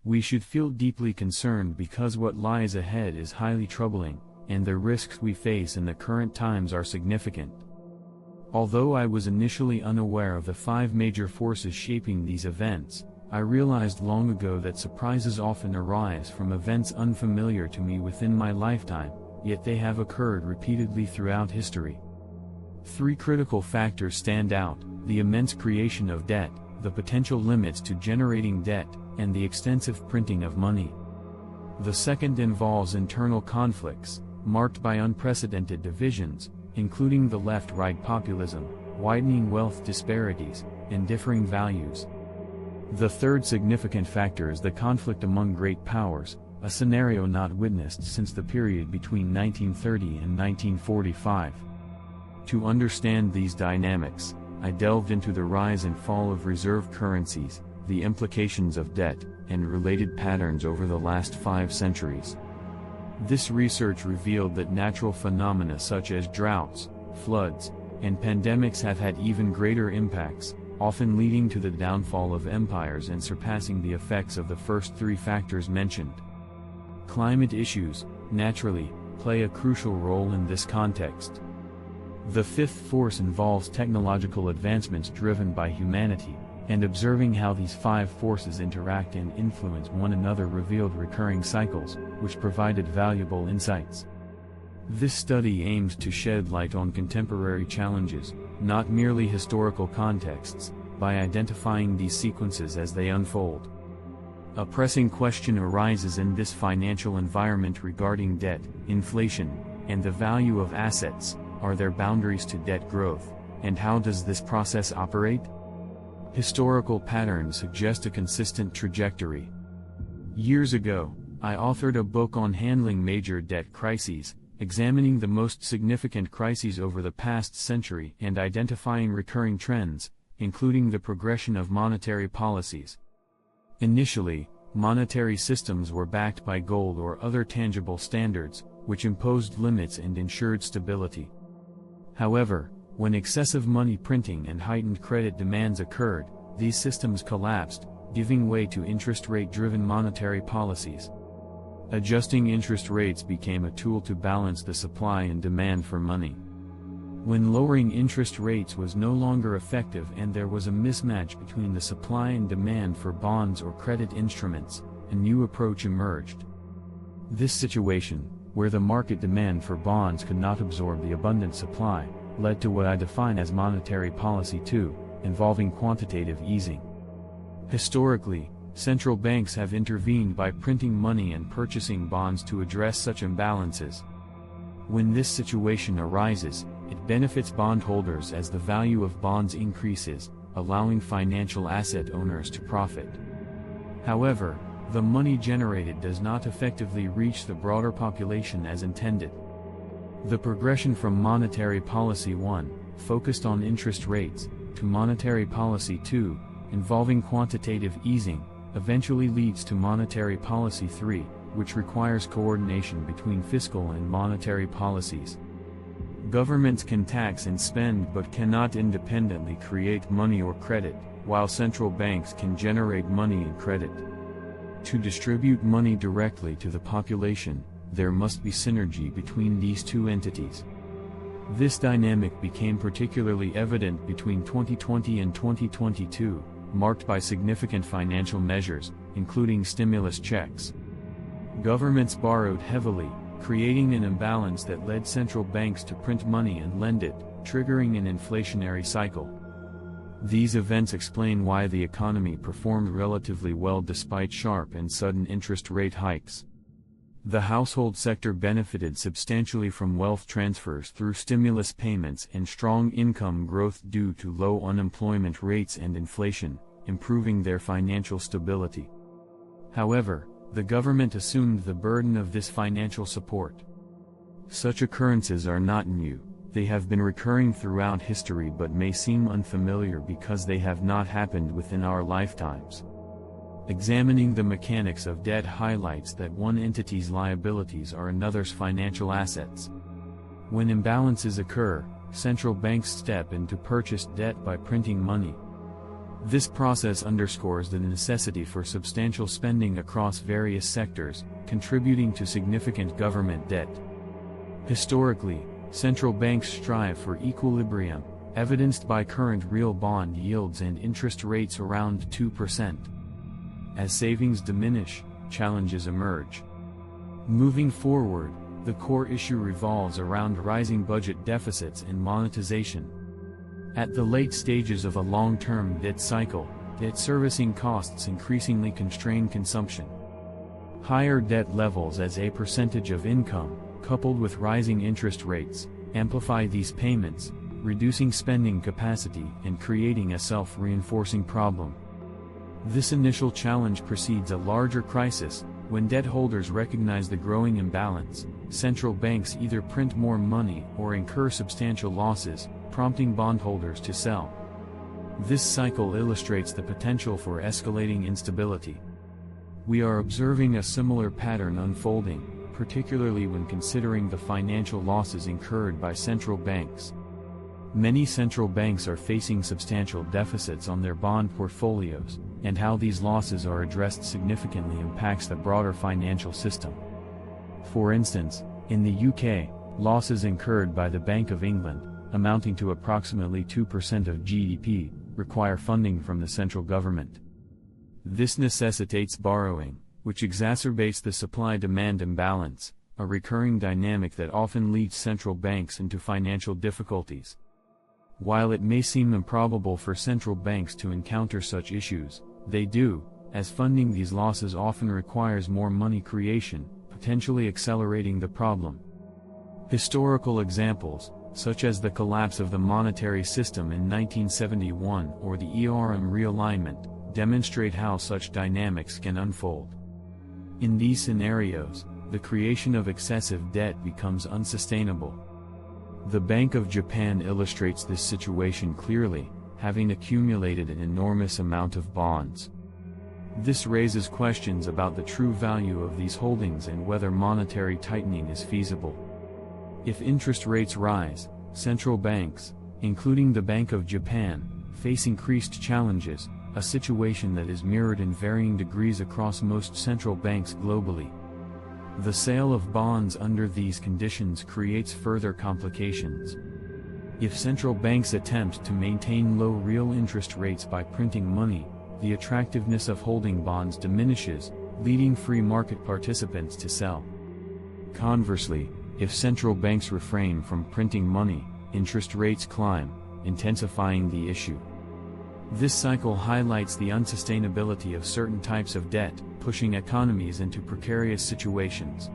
We should feel deeply concerned because what lies ahead is highly troubling, and the risks we face in the current times are significant. Although I was initially unaware of the 5 major forces shaping these events, I realized long ago that surprises often arise from events unfamiliar to me within my lifetime, yet they have occurred repeatedly throughout history. 3 critical factors stand out: the immense creation of debt, the potential limits to generating debt, and the extensive printing of money. The second involves internal conflicts, marked by unprecedented divisions, including the left-right populism, widening wealth disparities, and differing values. The third significant factor is the conflict among great powers, a scenario not witnessed since the period between 1930 and 1945. To understand these dynamics, I delved into the rise and fall of reserve currencies, the implications of debt, and related patterns over the last 5 centuries. This research revealed that natural phenomena such as droughts, floods, and pandemics have had even greater impacts, often leading to the downfall of empires and surpassing the effects of the first 3 factors mentioned. Climate issues, naturally, play a crucial role in this context. The 5th force involves technological advancements driven by humanity, and observing how these 5 forces interact and influence one another revealed recurring cycles, which provided valuable insights. This study aimed to shed light on contemporary challenges, not merely historical contexts, by identifying these sequences as they unfold. A pressing question arises in this financial environment regarding debt, inflation, and the value of assets. Are there boundaries to debt growth, and how does this process operate? Historical patterns suggest a consistent trajectory. Years ago, I authored a book on handling major debt crises, examining the most significant crises over the past century and identifying recurring trends, including the progression of monetary policies. Initially, monetary systems were backed by gold or other tangible standards, which imposed limits and ensured stability. However, when excessive money printing and heightened credit demands occurred, these systems collapsed, giving way to interest rate-driven monetary policies. Adjusting interest rates became a tool to balance the supply and demand for money. When lowering interest rates was no longer effective and there was a mismatch between the supply and demand for bonds or credit instruments, a new approach emerged. This situation, where the market demand for bonds could not absorb the abundant supply, led to what I define as monetary policy 2, involving quantitative easing. Historically, central banks have intervened by printing money and purchasing bonds to address such imbalances. When this situation arises, it benefits bondholders as the value of bonds increases, allowing financial asset owners to profit. However, the money generated does not effectively reach the broader population as intended. The progression from monetary policy 1, focused on interest rates, to monetary policy 2, involving quantitative easing, eventually leads to monetary policy 3, which requires coordination between fiscal and monetary policies. Governments can tax and spend but cannot independently create money or credit, while central banks can generate money and credit. To distribute money directly to the population, there must be synergy between these two entities. This dynamic became particularly evident between 2020 and 2022, marked by significant financial measures, including stimulus checks. Governments borrowed heavily, creating an imbalance that led central banks to print money and lend it, triggering an inflationary cycle. These events explain why the economy performed relatively well despite sharp and sudden interest rate hikes. The household sector benefited substantially from wealth transfers through stimulus payments and strong income growth due to low unemployment rates and inflation, improving their financial stability. However, the government assumed the burden of this financial support. Such occurrences are not new. They have been recurring throughout history but may seem unfamiliar because they have not happened within our lifetimes. Examining the mechanics of debt highlights that one entity's liabilities are another's financial assets. When imbalances occur, central banks step in to purchase debt by printing money. This process underscores the necessity for substantial spending across various sectors, contributing to significant government debt. Historically, central banks strive for equilibrium, evidenced by current real bond yields and interest rates around 2%. As savings diminish, challenges emerge. Moving forward, the core issue revolves around rising budget deficits and monetization. At the late stages of a long-term debt cycle, debt servicing costs increasingly constrain consumption. Higher debt levels as a percentage of income, coupled with rising interest rates, amplify these payments, reducing spending capacity and creating a self-reinforcing problem. This initial challenge precedes a larger crisis. When debt holders recognize the growing imbalance, central banks either print more money or incur substantial losses, prompting bondholders to sell. This cycle illustrates the potential for escalating instability. We are observing a similar pattern unfolding, particularly when considering the financial losses incurred by central banks. Many central banks are facing substantial deficits on their bond portfolios, and how these losses are addressed significantly impacts the broader financial system. For instance, in the UK, losses incurred by the Bank of England, amounting to approximately 2% of GDP, require funding from the central government. This necessitates borrowing, which exacerbates the supply-demand imbalance, a recurring dynamic that often leads central banks into financial difficulties. While it may seem improbable for central banks to encounter such issues, they do, as funding these losses often requires more money creation, potentially accelerating the problem. Historical examples, such as the collapse of the monetary system in 1971 or the ERM realignment, demonstrate how such dynamics can unfold. In these scenarios, the creation of excessive debt becomes unsustainable. The Bank of Japan illustrates this situation clearly, having accumulated an enormous amount of bonds. This raises questions about the true value of these holdings and whether monetary tightening is feasible. If interest rates rise, central banks, including the Bank of Japan, face increased challenges, a situation that is mirrored in varying degrees across most central banks globally. The sale of bonds under these conditions creates further complications. If central banks attempt to maintain low real interest rates by printing money, the attractiveness of holding bonds diminishes, leading free market participants to sell. Conversely, if central banks refrain from printing money, interest rates climb, intensifying the issue. This cycle highlights the unsustainability of certain types of debt, pushing economies into precarious situations.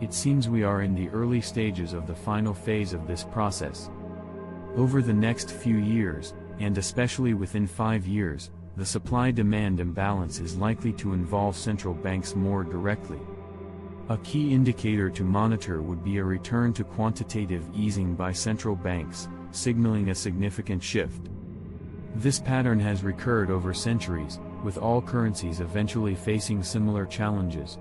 It seems we are in the early stages of the final phase of this process. Over the next few years, and especially within 5 years, the supply-demand imbalance is likely to involve central banks more directly. A key indicator to monitor would be a return to quantitative easing by central banks, signaling a significant shift. This pattern has recurred over centuries, with all currencies eventually facing similar challenges.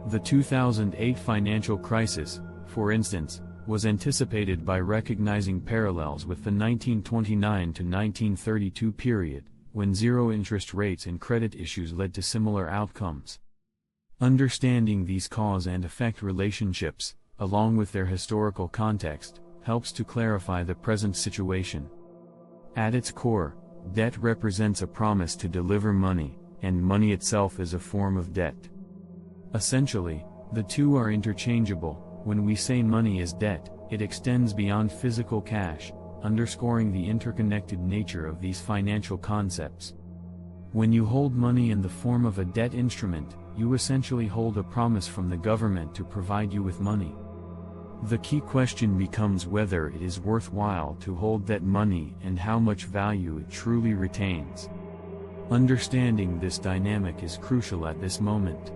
The 2008 financial crisis, for instance, was anticipated by recognizing parallels with the 1929 to 1932 period, when zero interest rates and credit issues led to similar outcomes. Understanding these cause and effect relationships, along with their historical context, helps to clarify the present situation. At its core, debt represents a promise to deliver money, and money itself is a form of debt. Essentially, the two are interchangeable. When we say money is debt, it extends beyond physical cash, underscoring the interconnected nature of these financial concepts. When you hold money in the form of a debt instrument, you essentially hold a promise from the government to provide you with money. The key question becomes whether it is worthwhile to hold that money and how much value it truly retains. Understanding this dynamic is crucial at this moment.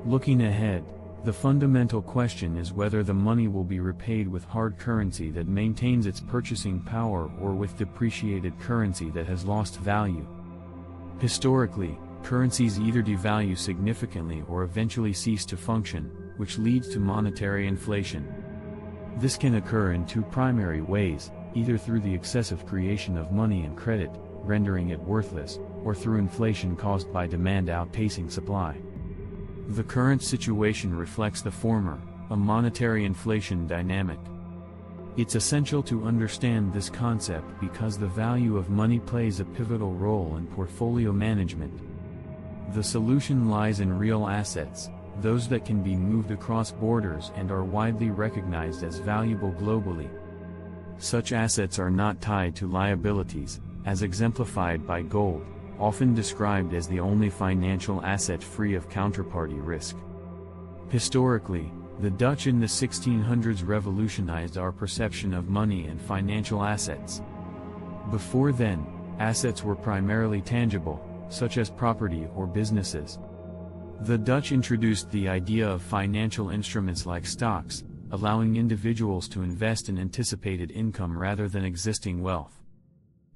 Looking ahead, the fundamental question is whether the money will be repaid with hard currency that maintains its purchasing power or with depreciated currency that has lost value. Historically, currencies either devalue significantly or eventually cease to function, which leads to monetary inflation. This can occur in two primary ways, either through the excessive creation of money and credit, rendering it worthless, or through inflation caused by demand outpacing supply. The current situation reflects the former, a monetary inflation dynamic. It's essential to understand this concept because the value of money plays a pivotal role in portfolio management. The solution lies in real assets, those that can be moved across borders and are widely recognized as valuable globally. Such assets are not tied to liabilities, as exemplified by gold, often described as the only financial asset free of counterparty risk. Historically, the Dutch in the 1600s revolutionized our perception of money and financial assets. Before then, assets were primarily tangible, such as property or businesses. The Dutch introduced the idea of financial instruments like stocks, allowing individuals to invest in anticipated income rather than existing wealth.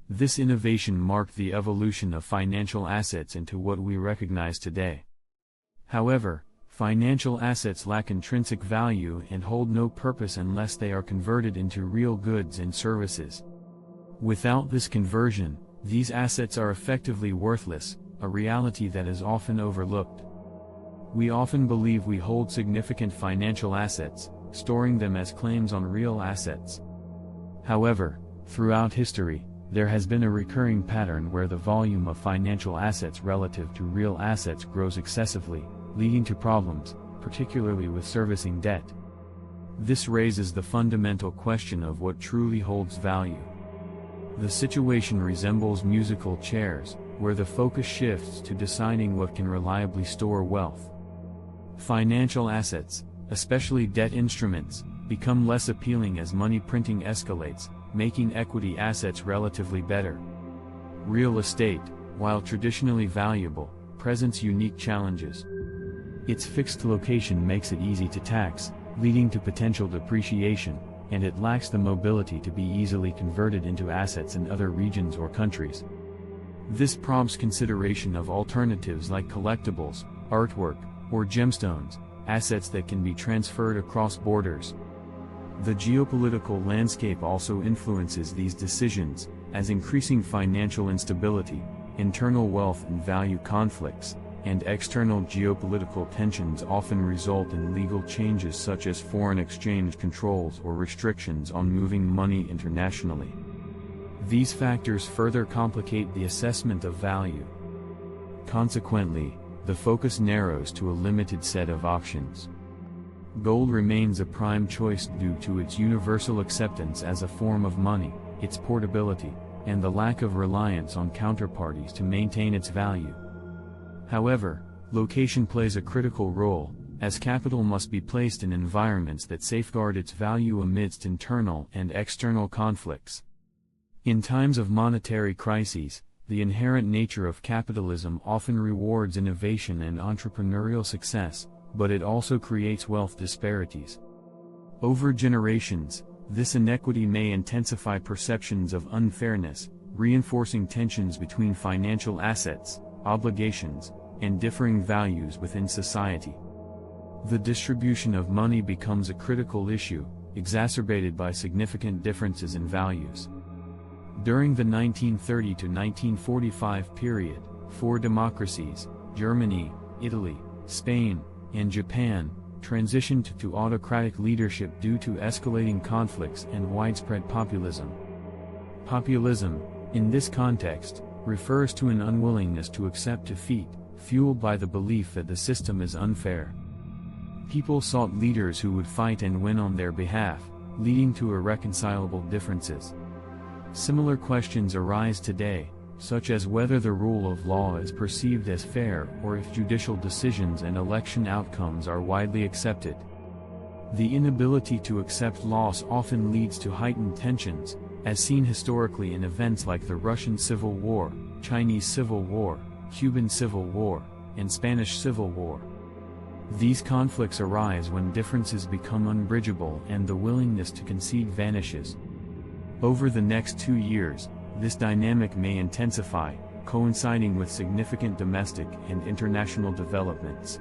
This innovation marked the evolution of financial assets into what we recognize today. However, financial assets lack intrinsic value and hold no purpose unless they are converted into real goods and services. Without this conversion, these assets are effectively worthless, a reality that is often overlooked. We often believe we hold significant financial assets, storing them as claims on real assets. However, throughout history, there has been a recurring pattern where the volume of financial assets relative to real assets grows excessively, leading to problems, particularly with servicing debt. This raises the fundamental question of what truly holds value. The situation resembles musical chairs, where the focus shifts to deciding what can reliably store wealth. Financial assets, especially debt instruments, become less appealing as money printing escalates, making equity assets relatively better. Real estate, while traditionally valuable, presents unique challenges. Its fixed location makes it easy to tax, leading to potential depreciation, and it lacks the mobility to be easily converted into assets in other regions or countries. This prompts consideration of alternatives like collectibles, artwork, or gemstones, assets that can be transferred across borders. The geopolitical landscape also influences these decisions, as increasing financial instability, internal wealth and value conflicts, and external geopolitical tensions often result in legal changes such as foreign exchange controls or restrictions on moving money internationally. These factors further complicate the assessment of value. Consequently, the focus narrows to a limited set of options. Gold remains a prime choice due to its universal acceptance as a form of money, its portability, and the lack of reliance on counterparties to maintain its value. However, location plays a critical role, as capital must be placed in environments that safeguard its value amidst internal and external conflicts. In times of monetary crises, the inherent nature of capitalism often rewards innovation and entrepreneurial success, but it also creates wealth disparities. Over generations, this inequity may intensify perceptions of unfairness, reinforcing tensions between financial assets, obligations, and differing values within society. The distribution of money becomes a critical issue, exacerbated by significant differences in values. During the 1930 to 1945 period, four democracies, Germany, Italy, Spain, and Japan, transitioned to autocratic leadership due to escalating conflicts and widespread populism. Populism, in this context, refers to an unwillingness to accept defeat, fueled by the belief that the system is unfair. People sought leaders who would fight and win on their behalf, leading to irreconcilable differences. Similar questions arise today, such as whether the rule of law is perceived as fair or if judicial decisions and election outcomes are widely accepted. The inability to accept loss often leads to heightened tensions, as seen historically in events like the Russian Civil War, Chinese Civil War, Cuban Civil War, and Spanish Civil War. These conflicts arise when differences become unbridgeable and the willingness to concede vanishes. Over the next 2 years, this dynamic may intensify, coinciding with significant domestic and international developments.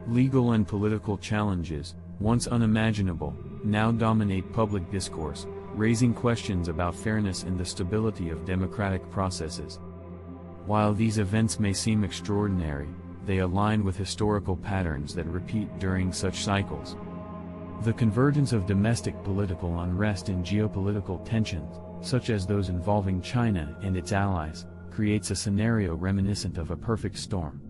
Legal and political challenges, once unimaginable, now dominate public discourse, raising questions about fairness and the stability of democratic processes. While these events may seem extraordinary, they align with historical patterns that repeat during such cycles. The convergence of domestic political unrest and geopolitical tensions, such as those involving China and its allies, creates a scenario reminiscent of a perfect storm.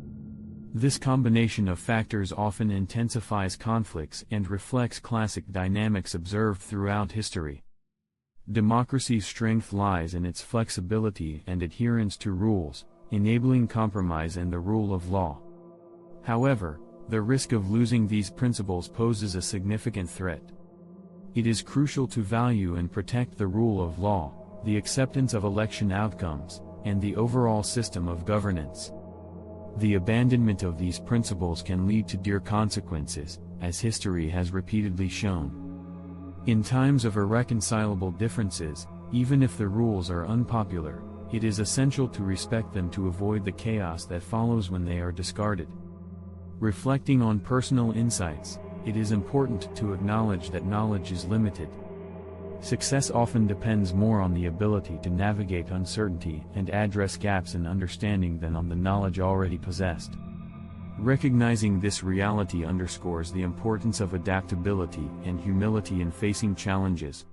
This combination of factors often intensifies conflicts and reflects classic dynamics observed throughout history. Democracy's strength lies in its flexibility and adherence to rules, enabling compromise and the rule of law. However, the risk of losing these principles poses a significant threat. It is crucial to value and protect the rule of law, the acceptance of election outcomes, and the overall system of governance. The abandonment of these principles can lead to dire consequences, as history has repeatedly shown. In times of irreconcilable differences, even if the rules are unpopular, it is essential to respect them to avoid the chaos that follows when they are discarded. Reflecting on personal insights, it is important to acknowledge that knowledge is limited. Success often depends more on the ability to navigate uncertainty and address gaps in understanding than on the knowledge already possessed. Recognizing this reality underscores the importance of adaptability and humility in facing challenges,